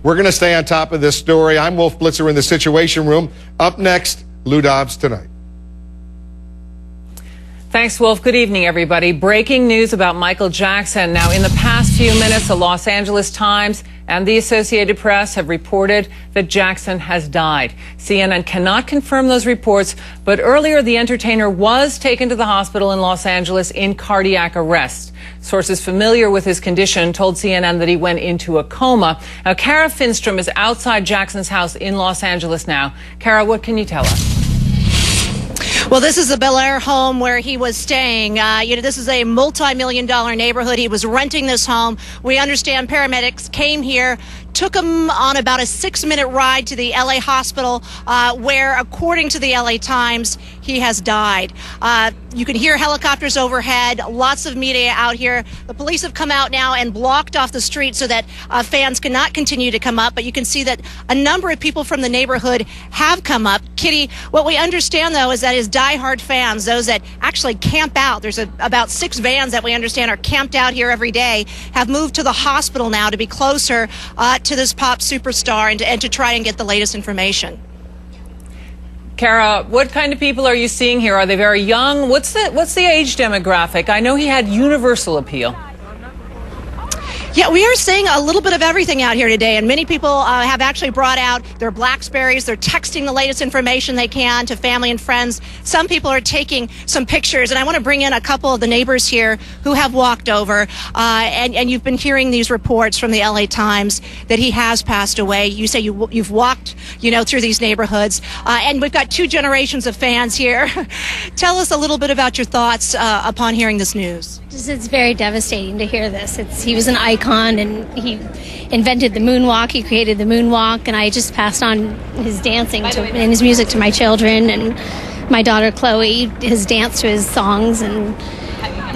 We're going to stay on top of this story. I'm Wolf Blitzer in the Situation Room. Up next, Lou Dobbs Tonight. Thanks, Wolf. Good evening, everybody. Breaking news about Michael Jackson. Now, in the past few minutes, the Los Angeles Times and the Associated Press have reported that Jackson has died. CNN cannot confirm those reports, but earlier the entertainer was taken to the hospital in Los Angeles in cardiac arrest. Sources familiar with his condition told CNN that he went into a coma. Now, Kara Finstrom is outside Jackson's house in Los Angeles now. Kara, what can you tell us? Well, this is the Bel Air home where he was staying. This is a multi-million-dollar neighborhood. He was renting this home. We understand paramedics came here, took him on about a 6-minute ride to the LA hospital, where, according to the LA Times, he has died. You can hear helicopters overhead, lots of media out here. The police have come out now and blocked off the street so that fans cannot continue to come up. But you can see that a number of people from the neighborhood have come up. Kitty, what we understand, though, is that his diehard fans, those that actually camp out, there's about 6 vans that we understand are camped out here every day, have moved to the hospital now to be closer to this pop superstar and to try and get the latest information. Kara, what kind of people are you seeing here? Are they very young? What's the age demographic? I know he had universal appeal. Yeah, we are seeing a little bit of everything out here today, and many people have actually brought out their Blackberries. They're texting the latest information they can to family and friends. Some people are taking some pictures, and I want to bring in a couple of the neighbors here who have walked over, and you've been hearing these reports from the LA Times that he has passed away. You say you've walked, through these neighborhoods, and we've got 2 generations of fans here. Tell us a little bit about your thoughts upon hearing this news. It's very devastating to hear this. He was an icon, and he invented the moonwalk. He created the moonwalk, and I just passed on his dancing and his music to my children, and my daughter Chloe has danced to his songs, and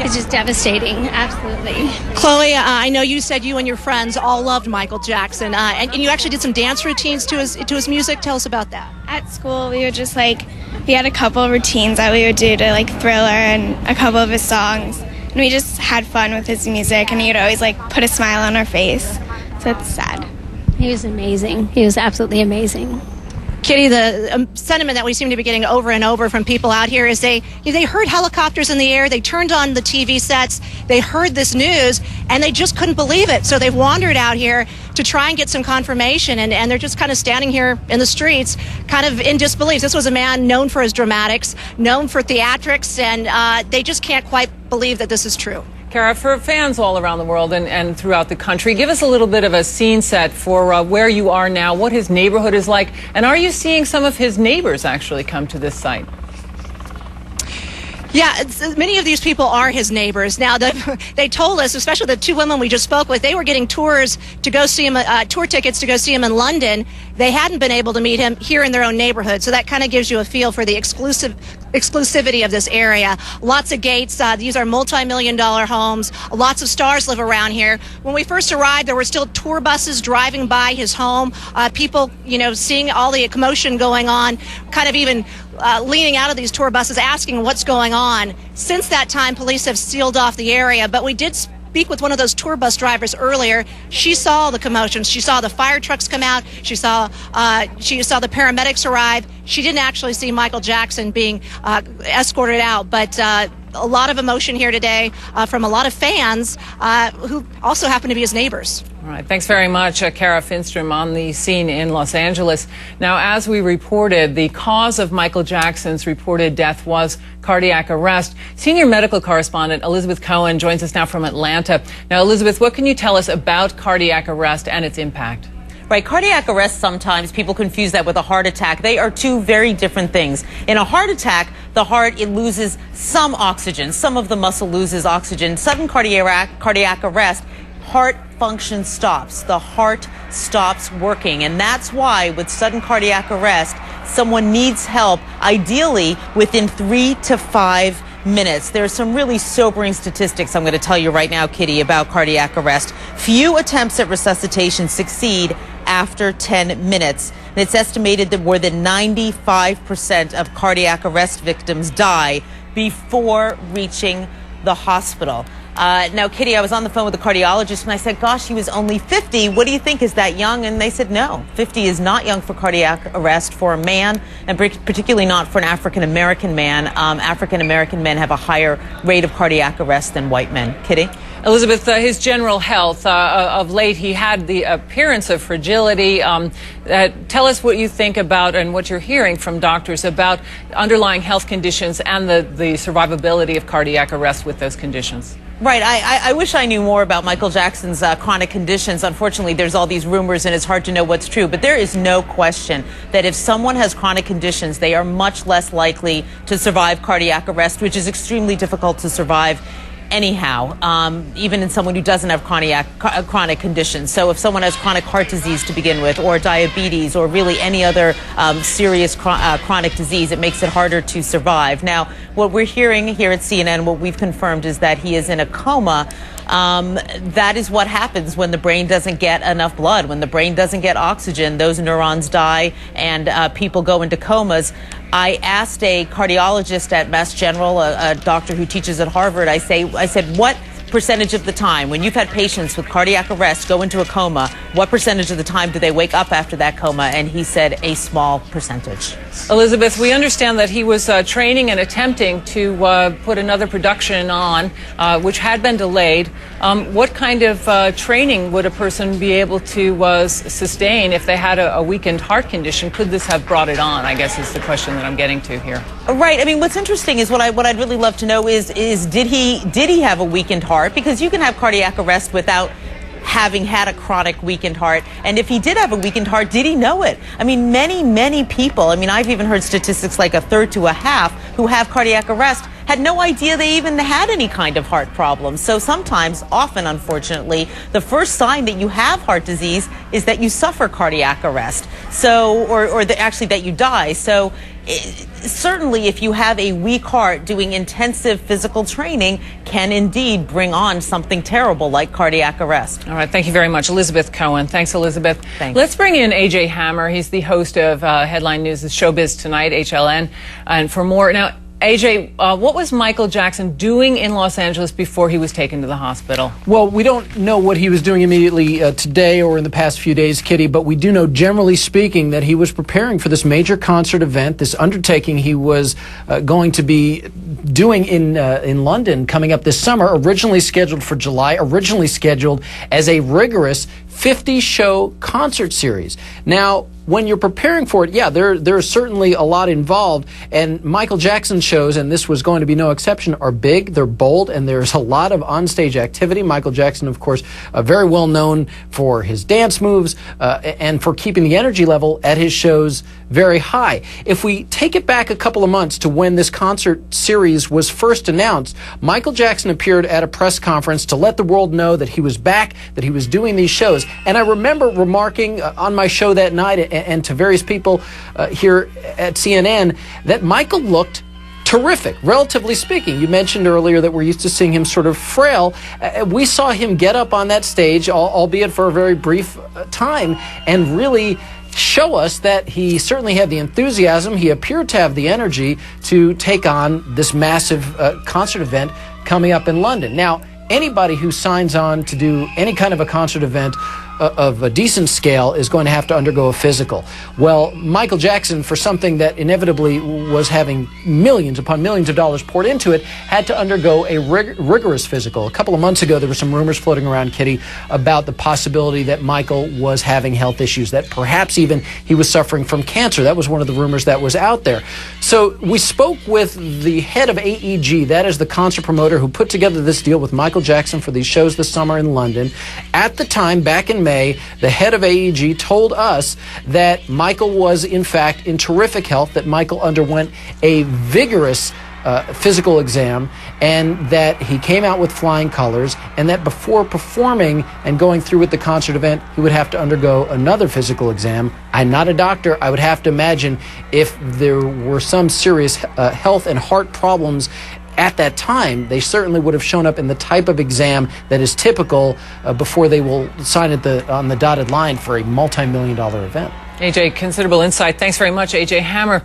it's just devastating. Absolutely. Chloe, I know you said you and your friends all loved Michael Jackson, and you actually did some dance routines to his music. Tell us about that. At school, we would just we had a couple of routines that we would do to Thriller and a couple of his songs. And we just had fun with his music, and he'd always put a smile on our face. So it's sad. He was amazing. He was absolutely amazing. Kitty, the sentiment that we seem to be getting over and over from people out here is they heard helicopters in the air, they turned on the TV sets, they heard this news, and they just couldn't believe it. So they've wandered out here to try and get some confirmation, and they're just kind of standing here in the streets, kind of in disbelief. This was a man known for his dramatics, known for theatrics, and they just can't quite believe that this is true. Kara, for fans all around the world and throughout the country, give us a little bit of a scene set for where you are now, what his neighborhood is like, and are you seeing some of his neighbors actually come to this site? Yeah, many of these people are his neighbors. Now, they told us, especially the 2 women we just spoke with, they were getting tours to go see him, tour tickets to go see him in London. They hadn't been able to meet him here in their own neighborhood. So that kind of gives you a feel for the exclusivity of this area. Lots of gates. These are multi-million-dollar homes. Lots of stars live around here. When we first arrived, there were still tour buses driving by his home. People, seeing all the commotion going on, kind of even leaning out of these tour buses, asking what's going on. Since that time, police have sealed off the area, but we did speak with one of those tour bus drivers earlier. She saw the commotion. She saw the fire trucks come out. She saw the paramedics arrive. She didn't actually see Michael Jackson being escorted out, but a lot of emotion here today from a lot of fans who also happen to be his neighbors. All right. Thanks very much, Kara Finstrom, on the scene in Los Angeles. Now, as we reported, the cause of Michael Jackson's reported death was cardiac arrest. Senior medical correspondent Elizabeth Cohen joins us now from Atlanta. Now, Elizabeth, what can you tell us about cardiac arrest and its impact? Right, cardiac arrest, sometimes people confuse that with a heart attack. They are 2 very different things. In a heart attack, the heart, it loses some oxygen. Some of the muscle loses oxygen. Sudden cardiac arrest, heart function stops. The heart stops working. And that's why with sudden cardiac arrest, someone needs help, ideally within 3 to 5 minutes. There's some really sobering statistics I'm going to tell you right now, Kitty, about cardiac arrest. Few attempts at resuscitation succeed after 10 minutes. And it's estimated that more than 95% of cardiac arrest victims die before reaching the hospital. Now, Kitty, I was on the phone with a cardiologist and I said, gosh, he was only 50. What do you think? Is that young? And they said, no, 50 is not young for cardiac arrest for a man, and particularly not for an African-American man. African-American men have a higher rate of cardiac arrest than white men. Kitty? Elizabeth, his general health, of late, he had the appearance of fragility. Tell us what you think about and what you're hearing from doctors about underlying health conditions and the survivability of cardiac arrest with those conditions. Right. I wish I knew more about Michael Jackson's chronic conditions. Unfortunately, there's all these rumors and it's hard to know what's true. But there is no question that if someone has chronic conditions, they are much less likely to survive cardiac arrest, which is extremely difficult to survive anyhow, even in someone who doesn't have chronic conditions. So if someone has chronic heart disease to begin with, or diabetes, or really any other serious chronic disease, it makes it harder to survive. Now, what we're hearing here at CNN, what we've confirmed is that he is in a coma. That is what happens when the brain doesn't get enough blood. When the brain doesn't get oxygen, those neurons die and people go into comas. I asked a cardiologist at Mass General, a doctor who teaches at Harvard, I said, what percentage of the time, when you've had patients with cardiac arrest go into a coma, what percentage of the time do they wake up after that coma? And he said a small percentage. Elizabeth, we understand that he was training and attempting to put another production on, which had been delayed. What kind of training would a person be able to sustain if they had a weakened heart condition? Could this have brought it on, I guess is the question that I'm getting to here. Right. I mean, what's interesting is what I'd really love to know is did he have a weakened heart? Because you can have cardiac arrest without having had a chronic weakened heart. And if he did have a weakened heart, did he know it? I mean, many people, I mean, I've even heard statistics like a third to a half who have cardiac arrest had no idea they even had any kind of heart problem. So sometimes, often, unfortunately, the first sign that you have heart disease is that you suffer cardiac arrest. So, or actually that you die. So certainly if you have a weak heart, doing intensive physical training can indeed bring on something terrible like cardiac arrest. All right. Thank you very much. Elizabeth Cohen. Thanks, Elizabeth. Thanks. Let's bring in AJ Hammer. He's the host of Headline News' Showbiz Tonight, HLN. And for more. Now, AJ, what was Michael Jackson doing in Los Angeles before he was taken to the hospital? Well, we don't know what he was doing immediately today or in the past few days, Kitty, but we do know, generally speaking, that he was preparing for this major concert event, this undertaking he was going to be doing in London coming up this summer, originally scheduled for July, originally scheduled as a rigorous 50-show concert series. Now, when you're preparing for it, yeah, there's certainly a lot involved, and Michael Jackson shows, and this was going to be no exception, are big, they're bold, and there's a lot of onstage activity. Michael Jackson, of course, very well known for his dance moves and for keeping the energy level at his shows very high. If we take it back a couple of months to when this concert series was first announced, Michael Jackson appeared at a press conference to let the world know that he was back, that he was doing these shows. And I remember remarking on my show that night and to various people here at CNN that Michael looked terrific, relatively speaking. You mentioned earlier that we're used to seeing him sort of frail. We saw him get up on that stage, albeit for a very brief time, and really show us that he certainly had the enthusiasm. He appeared to have the energy to take on this massive concert event coming up in London. Now, anybody who signs on to do any kind of a concert event of a decent scale is going to have to undergo a physical. Well, Michael Jackson, for something that inevitably was having millions upon millions of dollars poured into it, had to undergo a rigorous physical. A couple of months ago, there were some rumors floating around, Kitty, about the possibility that Michael was having health issues, that perhaps even he was suffering from cancer. That was one of the rumors that was out there. So we spoke with the head of AEG, that is the concert promoter who put together this deal with Michael Jackson for these shows this summer in London. At the time, back in May, the head of AEG told us that Michael was, in fact, in terrific health, that Michael underwent a vigorous physical exam, and that he came out with flying colors, and that before performing and going through with the concert event, he would have to undergo another physical exam. I'm not a doctor. I would have to imagine if there were some serious health and heart problems at that time, they certainly would have shown up in the type of exam that is typical before they will sign on the dotted line for a multi-million-dollar event. AJ, considerable insight. Thanks very much, AJ Hammer.